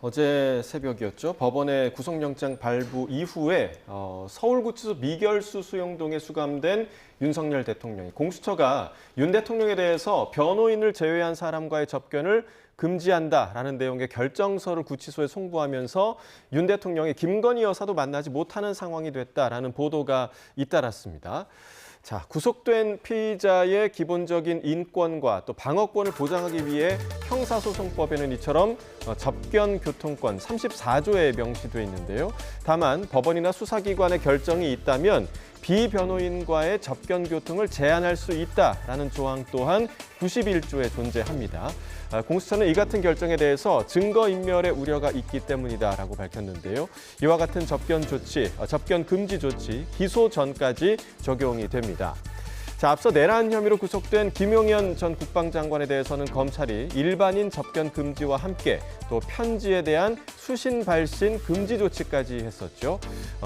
어제 새벽이었죠. 법원의 구속영장 발부 이후에 서울구치소 미결수 수용동에 수감된 윤석열 대통령이 공수처가 윤 대통령에 대해서 변호인을 제외한 사람과의 접견을 금지한다라는 내용의 결정서를 구치소에 송부하면서 윤 대통령이 김건희 여사도 만나지 못하는 상황이 됐다라는 보도가 잇따랐습니다. 자, 구속된 피의자의 기본적인 인권과 또 방어권을 보장하기 위해 형사소송법에는 이처럼 접견 교통권 34조에 명시돼 있는데요. 다만 법원이나 수사기관의 결정이 있다면 비변호인과의 접견 교통을 제한할 수 있다라는 조항 또한 91조에 존재합니다. 공수처는 이 같은 결정에 대해서 증거인멸의 우려가 있기 때문이다라고 밝혔는데요. 이와 같은 접견 조치, 접견 금지 조치 기소 전까지 적용이 됩니다. 자, 앞서 내란 혐의로 구속된 김용현 전 국방장관에 대해서는 검찰이 일반인 접견 금지와 함께 또 편지에 대한 수신 발신 금지 조치까지 했었죠.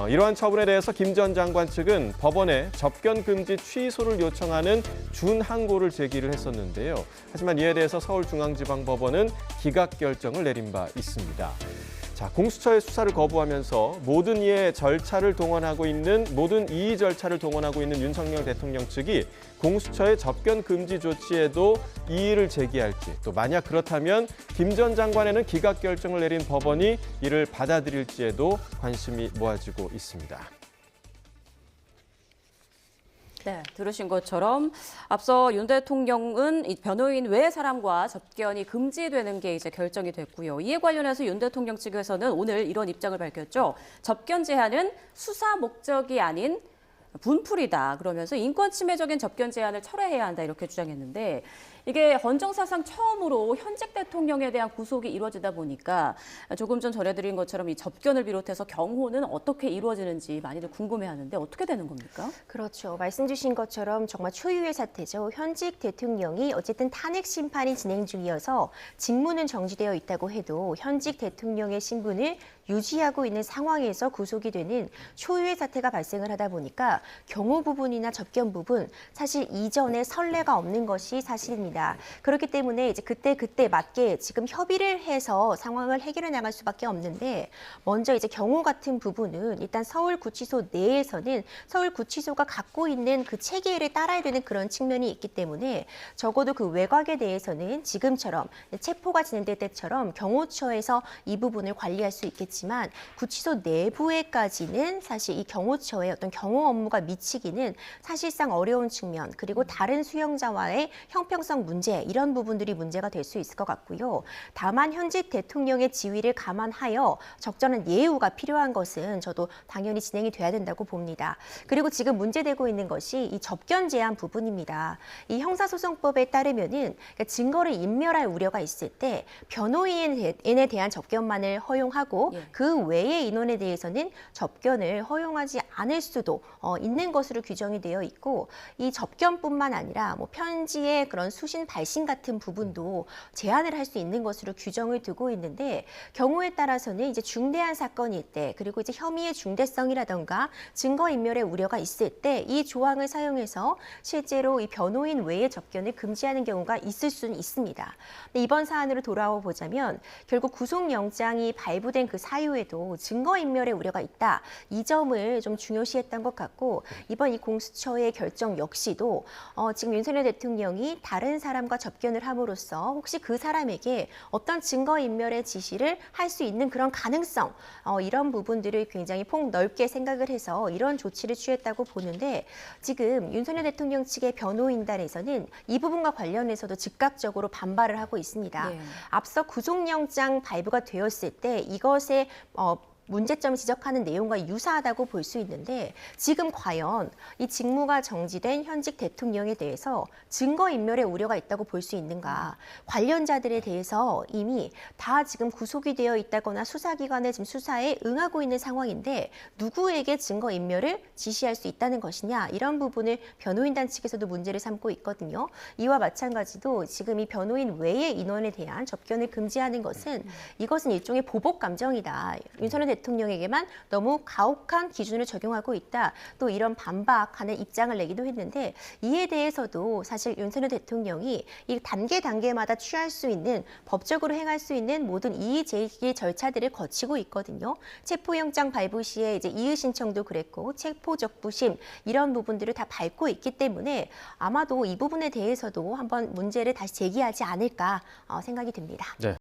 이러한 처분에 대해서 김 전 장관 측은 법원에 접견 금지 취소를 요청하는 준항고를 제기를 했었는데요. 하지만 이에 대해서 서울중앙지방법원은 기각 결정을 내린 바 있습니다. 자, 공수처의 수사를 거부하면서 모든 이의 절차를 동원하고 있는 이의 절차를 동원하고 있는 윤석열 대통령 측이 공수처의 접견 금지 조치에도 이의를 제기할지, 또 만약 그렇다면 김 전 장관에는 기각 결정을 내린 법원이 이를 받아들일지에도 관심이 모아지고 있습니다. 네, 들으신 것처럼 앞서 윤 대통령은 이 변호인 외의 사람과 접견이 금지되는 게 이제 결정이 됐고요. 이에 관련해서 윤 대통령 측에서는 오늘 이런 입장을 밝혔죠. 접견 제한은 수사 목적이 아닌 분풀이다. 그러면서 인권 침해적인 접견 제한을 철회해야 한다 이렇게 주장했는데 이게 헌정사상 처음으로 현직 대통령에 대한 구속이 이루어지다 보니까 조금 전 전해드린 것처럼 이 접견을 비롯해서 경호는 어떻게 이루어지는지 많이들 궁금해하는데 어떻게 되는 겁니까? 그렇죠. 말씀 주신 것처럼 정말 초유의 사태죠. 현직 대통령이 어쨌든 탄핵 심판이 진행 중이어서 직무는 정지되어 있다고 해도 현직 대통령의 신분을 유지하고 있는 상황에서 구속이 되는 초유의 사태가 발생을 하다 보니까 경호 부분이나 접견 부분 사실 이전에 선례가 없는 것이 사실입니다. 그렇기 때문에 이제 그때 맞게 지금 협의를 해서 상황을 해결해 나갈 수밖에 없는데 먼저 이제 경호 같은 부분은 일단 서울구치소 내에서는 서울구치소가 갖고 있는 그 체계를 따라야 되는 그런 측면이 있기 때문에 적어도 그 외곽에 대해서는 지금처럼 체포가 진행될 때처럼 경호처에서 이 부분을 관리할 수 있겠지만 구치소 내부에까지는 사실 이 경호처의 어떤 경호 업무가 미치기는 사실상 어려운 측면 그리고 다른 수용자와의 형평성 문제 이런 부분들이 문제가 될 수 있을 것 같고요. 다만 현직 대통령의 지위를 감안하여 적절한 예우가 필요한 것은 저도 당연히 진행이 돼야 된다고 봅니다. 그리고 지금 문제되고 있는 것이 이 접견 제한 부분입니다. 이 형사소송법에 따르면은 증거를 인멸할 우려가 있을 때 변호인에 대한 접견만을 허용하고 그 외의 인원에 대해서는 접견을 허용하지 않을 수도 있는 것으로 규정이 되어 있고 이 접견뿐만 아니라 뭐 편지의 그런 수신 발신 같은 부분도 제한을 할 수 있는 것으로 규정을 두고 있는데 경우에 따라서는 이제 중대한 사건일 때 그리고 이제 혐의의 중대성이라던가 증거인멸의 우려가 있을 때 이 조항을 사용해서 실제로 이 변호인 외의 접견을 금지하는 경우가 있을 수는 있습니다. 이번 사안으로 돌아와 보자면 결국 구속영장이 발부된 그 사유에도 증거인멸의 우려가 있다. 이 점을 좀 중요시했던 것 같고 이번 이 공수처의 결정 역시도 지금 윤석열 대통령이 다른 사람과 접견을 함으로써 혹시 그 사람에게 어떤 증거인멸의 지시를 할 수 있는 그런 가능성 이런 부분들을 굉장히 폭넓게 생각을 해서 이런 조치를 취했다고 보는데 지금 윤석열 대통령 측의 변호인단에서는 이 부분과 관련해서도 즉각적으로 반발을 하고 있습니다. 네. 앞서 구속영장 발부가 되었을 때 이것에 문제점을 지적하는 내용과 유사하다고 볼 수 있는데 지금 과연 이 직무가 정지된 현직 대통령에 대해서 증거인멸의 우려가 있다고 볼 수 있는가. 관련자들에 대해서 이미 다 지금 구속이 되어 있다거나 수사기관의 지금 수사에 응하고 있는 상황인데 누구에게 증거인멸을 지시할 수 있다는 것이냐. 이런 부분을 변호인단 측에서도 문제를 삼고 있거든요. 이와 마찬가지로 지금 이 변호인 외의 인원에 대한 접견을 금지하는 것은 이것은 일종의 보복 감정이다. 윤석열 대통령에게만 너무 가혹한 기준을 적용하고 있다. 또 이런 반박하는 입장을 내기도 했는데 이에 대해서도 사실 윤석열 대통령이 이 단계마다 취할 수 있는 법적으로 행할 수 있는 모든 이의 제기 절차들을 거치고 있거든요. 체포영장 발부 시에 이제 이의 신청도 그랬고 체포적부심 이런 부분들을 다 밟고 있기 때문에 아마도 이 부분에 대해서도 한번 문제를 다시 제기하지 않을까 생각이 듭니다. 네.